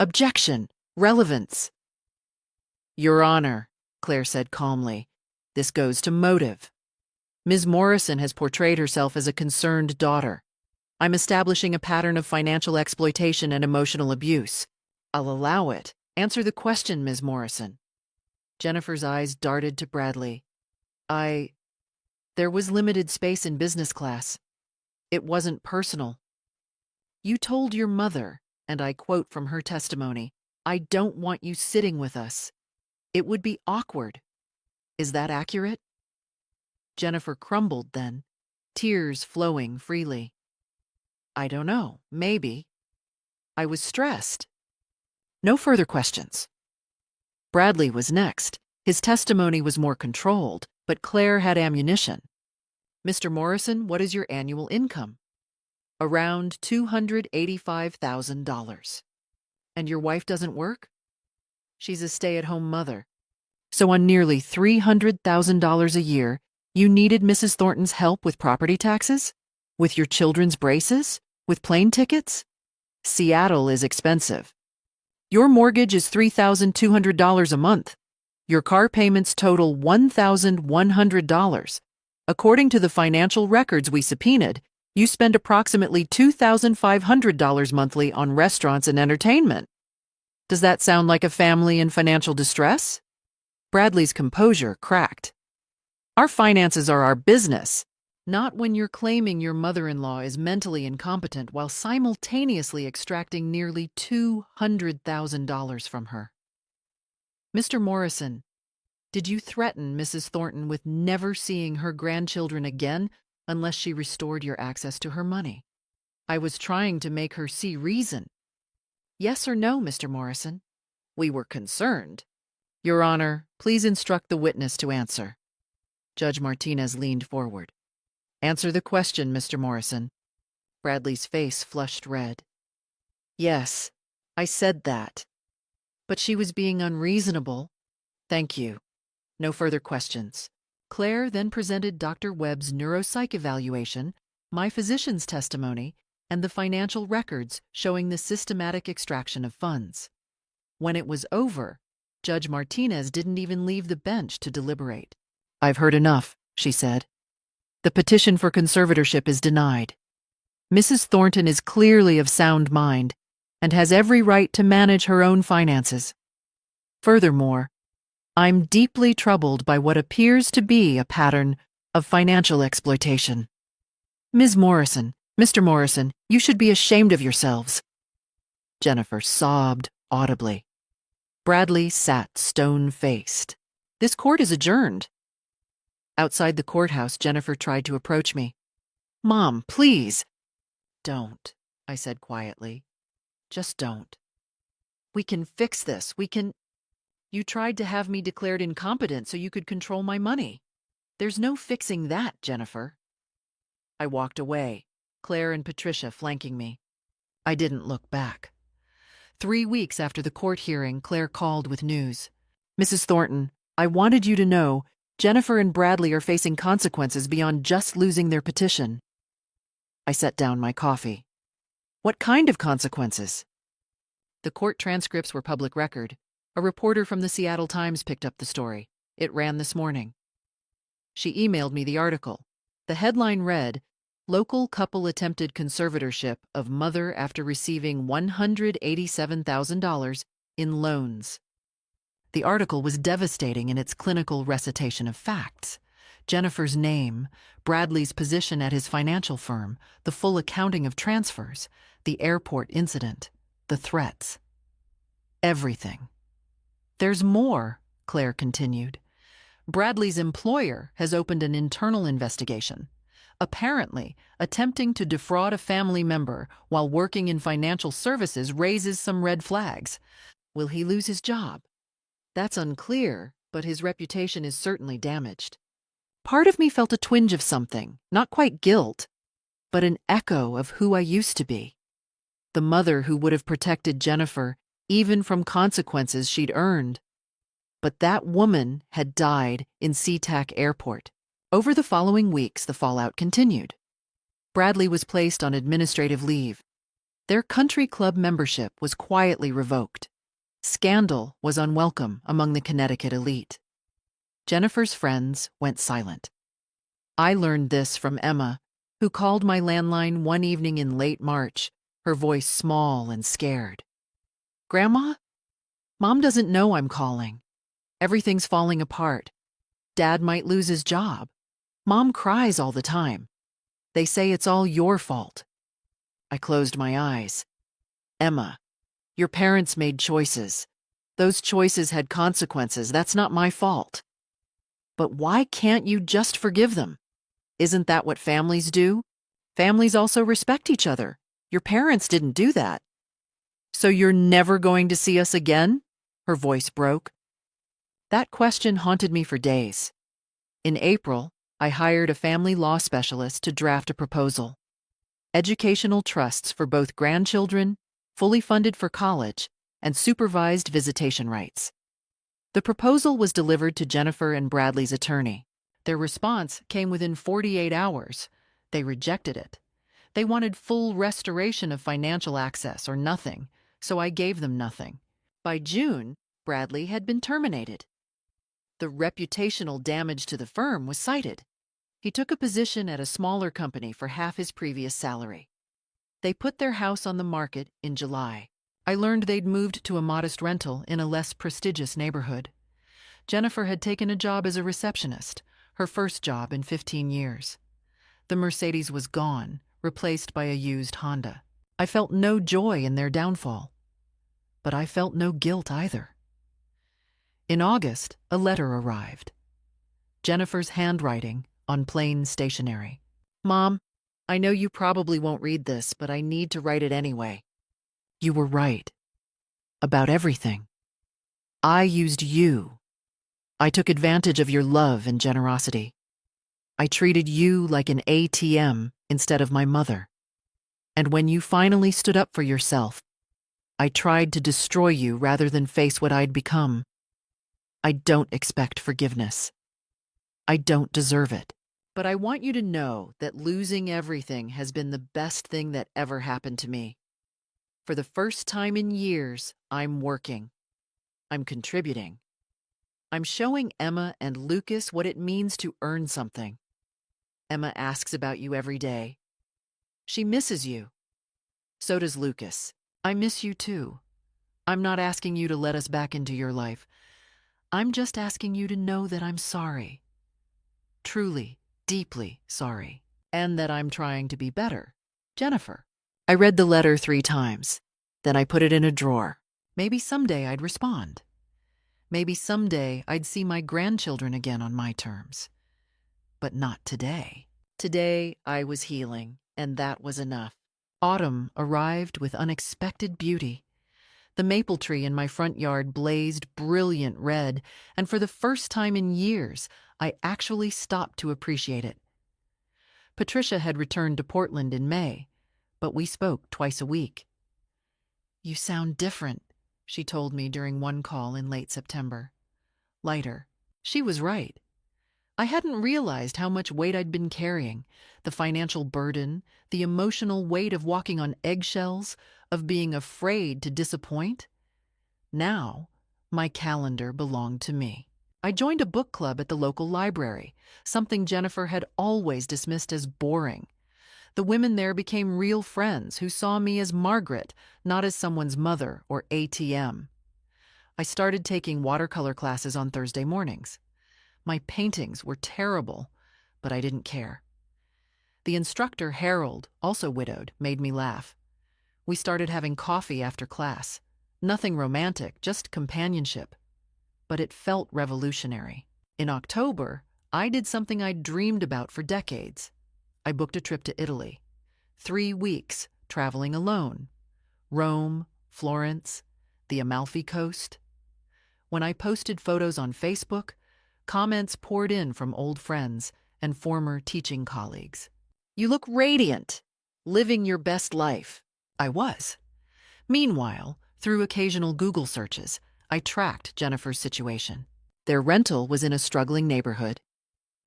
Speaker 1: Objection! Relevance! Your Honor, Claire said calmly, this goes to motive. Ms. Morrison has portrayed herself as a concerned daughter. I'm establishing a pattern of financial exploitation and emotional abuse. I'll allow it. Answer the question, Ms. Morrison. Jennifer's eyes darted to Bradley. There was limited space in business class. It wasn't personal. You told your mother, and I quote from her testimony, I don't want you sitting with us. It would be awkward. Is that accurate? Jennifer crumbled then, tears flowing freely. I don't know, maybe. I was stressed. No further questions. Bradley was next. His testimony was more controlled, but Claire had ammunition. Mr. Morrison, what is your annual income? Around $285,000. And your wife doesn't work? She's a stay-at-home mother. So on nearly $300,000 a year, you needed Mrs. Thornton's help with property taxes? With your children's braces? With plane tickets? Seattle is expensive. Your mortgage is $3,200 a month. Your car payments total $1,100. According to the financial records we subpoenaed, you spend approximately $2,500 monthly on restaurants and entertainment. Does that sound like a family in financial distress? Bradley's composure cracked. Our finances are our business. Not when you're claiming your mother-in-law is mentally incompetent while simultaneously extracting nearly $200,000 from her. Mr. Morrison, did you threaten Mrs. Thornton with never seeing her grandchildren again unless she restored your access to her money? I was trying to make her see reason. Yes or no, Mr. Morrison? We were concerned. Your Honor, please instruct the witness to answer. Judge Martinez leaned forward. Answer the question, Mr. Morrison. Bradley's face flushed red. Yes, I said that. But she was being unreasonable. Thank you. No further questions. Claire then presented Dr. Webb's neuropsych evaluation, my physician's testimony, and the financial records showing the systematic extraction of funds. When it was over, Judge Martinez didn't even leave the bench to deliberate. I've heard enough, she said. The petition for conservatorship is denied. Mrs. Thornton is clearly of sound mind and has every right to manage her own finances. Furthermore, I'm deeply troubled by what appears to be a pattern of financial exploitation. Ms. Morrison, Mr. Morrison, you should be ashamed of yourselves. Jennifer sobbed audibly. Bradley sat stone-faced. This court is adjourned. Outside the courthouse, Jennifer tried to approach me. Mom, please. Don't, I said quietly. Just don't. We can fix this. You tried to have me declared incompetent so you could control my money. There's no fixing that, Jennifer. I walked away, Claire and Patricia flanking me. I didn't look back. 3 weeks after the court hearing, Claire called with news. Mrs. Thornton, I wanted you to know Jennifer and Bradley are facing consequences beyond just losing their petition. I set down my coffee. What kind of consequences? The court transcripts were public record. A reporter from the Seattle Times picked up the story. It ran this morning. She emailed me the article. The headline read, Local couple attempted conservatorship of mother after receiving $187,000 in loans. The article was devastating in its clinical recitation of facts. Jennifer's name, Bradley's position at his financial firm, the full accounting of transfers, the airport incident, the threats. Everything. There's more, Claire continued. Bradley's employer has opened an internal investigation, apparently attempting to defraud a family member while working in financial services raises some red flags. Will he lose his job? That's unclear, but his reputation is certainly damaged. Part of me felt a twinge of something, not quite guilt, but an echo of who I used to be. The mother who would have protected Jennifer even from consequences she'd earned. But that woman had died in SeaTac Airport. Over the following weeks, the fallout continued. Bradley was placed on administrative leave. Their country club membership was quietly revoked. Scandal was unwelcome among the Connecticut elite. Jennifer's friends went silent. I learned this from Emma, who called my landline one evening in late March, her voice small and scared. "Grandma? Mom doesn't know I'm calling. Everything's falling apart. Dad might lose his job. Mom cries all the time. They say it's all your fault." I closed my eyes. "Emma, your parents made choices. Those choices had consequences. That's not my fault. But why can't you just forgive them? Isn't that what families do? Families also respect each other. Your parents didn't do that." "So you're never going to see us again?" Her voice broke. That question haunted me for days. In April, I hired a family law specialist to draft a proposal. Educational trusts for both grandchildren, fully funded for college, and supervised visitation rights. The proposal was delivered to Jennifer and Bradley's attorney. Their response came within 48 hours. They rejected it. They wanted full restoration of financial access or nothing, so I gave them nothing. By June, Bradley had been terminated. The reputational damage to the firm was cited. He took a position at a smaller company for half his previous salary. They put their house on the market in July. I learned they'd moved to a modest rental in a less prestigious neighborhood. Jennifer had taken a job as a receptionist, her first job in 15 years. The Mercedes was gone, replaced by a used Honda. I felt no joy in their downfall. But I felt no guilt either. In August, a letter arrived. Jennifer's handwriting on plain stationery. "Mom, I know you probably won't read this, but I need to write it anyway. You were right. About everything. I used you. I took advantage of your love and generosity. I treated you like an ATM instead of my mother. And when you finally stood up for yourself, I tried to destroy you rather than face what I'd become. I don't expect forgiveness. I don't deserve it. But I want you to know that losing everything has been the best thing that ever happened to me. For the first time in years, I'm working. I'm contributing. I'm showing Emma and Lucas what it means to earn something. Emma asks about you every day. She misses you. So does Lucas. I miss you too. I'm not asking you to let us back into your life. I'm just asking you to know that I'm sorry. Truly, deeply sorry. And that I'm trying to be better. Jennifer." I read the letter 3 times. Then I put it in a drawer. Maybe someday I'd respond. Maybe someday I'd see my grandchildren again on my terms. But not today. Today I was healing, and that was enough. Autumn arrived with unexpected beauty. The maple tree in my front yard blazed brilliant red, and for the first time in years, I actually stopped to appreciate it. Patricia had returned to Portland in May, but we spoke twice a week. "You sound different," she told me during one call in late September. Lighter. She was right. I hadn't realized how much weight I'd been carrying, the financial burden, the emotional weight of walking on eggshells, of being afraid to disappoint. Now, my calendar belonged to me. I joined a book club at the local library, something Jennifer had always dismissed as boring. The women there became real friends who saw me as Margaret, not as someone's mother or ATM. I started taking watercolor classes on Thursday mornings. My paintings were terrible, but I didn't care. The instructor, Harold, also widowed, made me laugh. We started having coffee after class. Nothing romantic, just companionship. But it felt revolutionary. In October, I did something I'd dreamed about for decades. I booked a trip to Italy. 3 weeks, traveling alone. Rome, Florence, the Amalfi Coast. When I posted photos on Facebook, comments poured in from old friends and former teaching colleagues. "You look radiant, living your best life." I was. Meanwhile, through occasional Google searches, I tracked Jennifer's situation. Their rental was in a struggling neighborhood.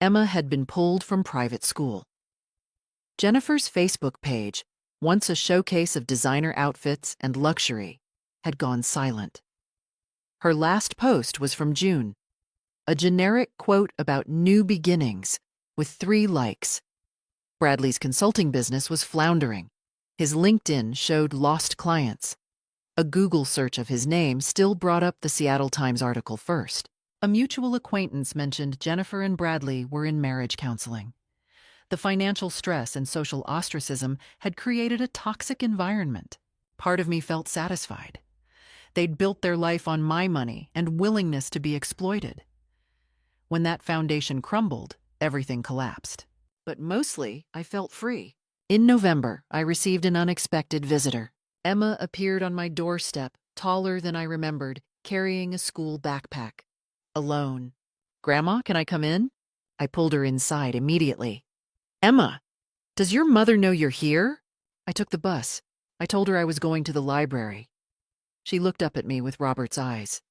Speaker 1: Emma had been pulled from private school. Jennifer's Facebook page, once a showcase of designer outfits and luxury, had gone silent. Her last post was from June, a generic quote about new beginnings with 3 likes. Bradley's consulting business was floundering. His LinkedIn showed lost clients. A Google search of his name still brought up the Seattle Times article first. A mutual acquaintance mentioned Jennifer and Bradley were in marriage counseling. The financial stress and social ostracism had created a toxic environment. Part of me felt satisfied. They'd built their life on my money and willingness to be exploited. When that foundation crumbled, everything collapsed. But mostly, I felt free. In November, I received an unexpected visitor. Emma appeared on my doorstep, taller than I remembered, carrying a school backpack. Alone. "Grandma, can I come in?" I pulled her inside immediately. "Emma, does your mother know you're here?" I took the bus. I told her I was going to the library. She looked up at me with Robert's eyes.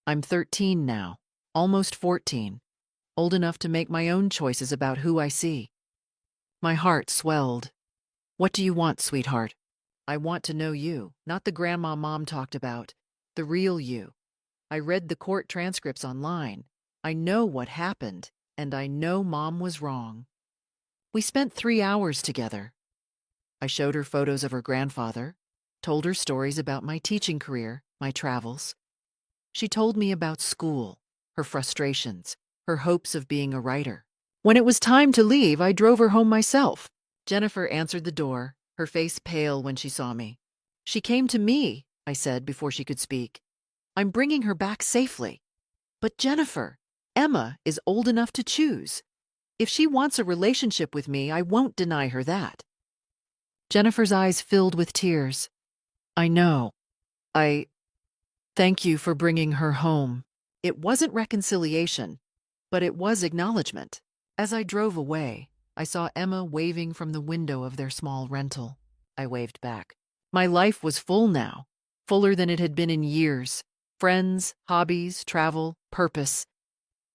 Speaker 1: "I'm 13 now, almost 14, old enough to make my own choices about who I see." My heart swelled. "What do you want, sweetheart?" "I want to know you, not the grandma Mom talked about, the real you. I read the court transcripts online. I know what happened, and I know Mom was wrong." We spent 3 hours together. I showed her photos of her grandfather, told her stories about my teaching career, my travels. She told me about school, her frustrations, her hopes of being a writer. When it was time to leave, I drove her home myself. Jennifer answered the door, her face pale when she saw me. "She came to me," I said before she could speak. "I'm bringing her back safely." "But Jennifer, Emma is old enough to choose. If she wants a relationship with me, I won't deny her that." Jennifer's eyes filled with tears. "I know. Thank you for bringing her home." It wasn't reconciliation, but it was acknowledgement. As I drove away, I saw Emma waving from the window of their small rental. I waved back. My life was full now, fuller than it had been in years. Friends, hobbies, travel, purpose.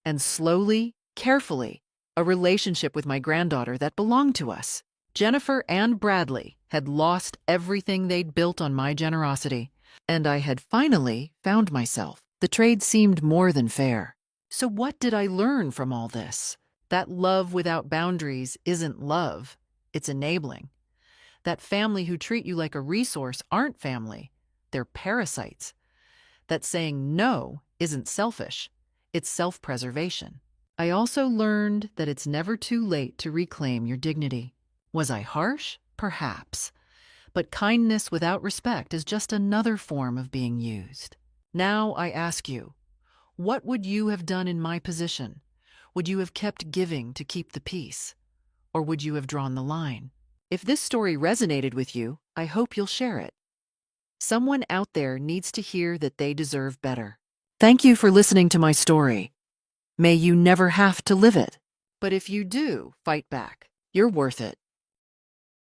Speaker 1: And slowly, carefully, a relationship with my granddaughter that belonged to us. Jennifer and Bradley had lost everything they'd built on my generosity, and I had finally found myself. The trade seemed more than fair. So what did I learn from all this? That love without boundaries isn't love, it's enabling. That family who treat you like a resource aren't family, they're parasites. That saying no isn't selfish, it's self-preservation. I also learned that it's never too late to reclaim your dignity. Was I harsh? Perhaps. But kindness without respect is just another form of being used. Now I ask you, what would you have done in my position? Would you have kept giving to keep the peace? Or would you have drawn the line? If this story resonated with you, I hope you'll share it. Someone out there needs to hear that they deserve better. Thank you for listening to my story. May you never have to live it. But if you do, fight back. You're worth it.